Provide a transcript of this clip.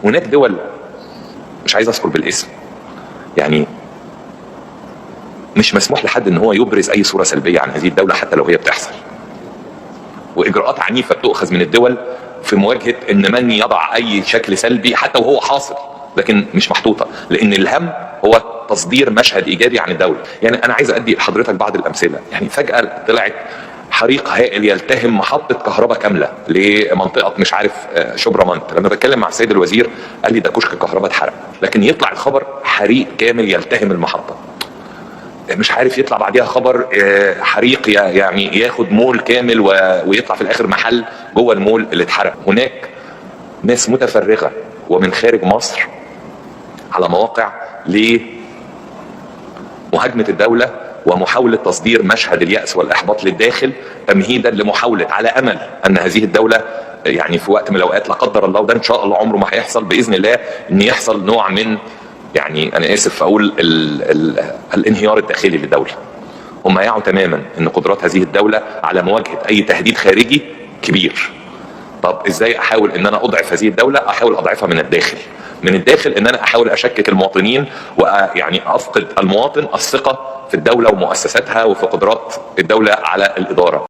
هناك دول مش عايز اذكر بالاسم، يعني مش مسموح لحد ان هو يبرز اي صوره سلبيه عن هذه الدوله حتى لو هي بتحصل، واجراءات عنيفه بتؤخذ من الدول في مواجهه ان من يضع اي شكل سلبي حتى وهو حاصل، لكن مش محطوطه، لان الهم هو تصدير مشهد ايجابي عن الدوله. يعني انا عايز ادي لحضرتك بعض الامثله. يعني فجاه طلعت حريق هائل يلتهم محطه كهرباء كامله لمنطقه مش عارف شبرا. لما بتكلم مع السيد الوزير قال لي ده كشك الكهرباء اتحرق، لكن يطلع الخبر حريق كامل يلتهم المحطه. مش عارف يطلع بعديها خبر حريق يعني ياخد مول كامل ويطلع في الاخر محل جوه المول اللي اتحرق. هناك ناس متفرغه ومن خارج مصر على مواقع لمهاجمه الدوله ومحاوله تصدير مشهد اليأس والاحباط للداخل، تمهيدا لمحاوله على امل ان هذه الدوله يعني في وقت من الاوقات لا قدر الله، وده ان شاء الله عمره ما هيحصل باذن الله، ان يحصل نوع من يعني انا اسف اقول الانهيار الداخلي للدوله. هم يعوا تماما ان قدرات هذه الدوله على مواجهه اي تهديد خارجي كبير. طب ازاي احاول ان انا اضعف هذه الدوله؟ احاول اضعفها من الداخل. من الداخل ان انا احاول اشكك المواطنين ويعني افقد المواطن الثقه في الدوله ومؤسساتها وفي قدرات الدوله على الاداره.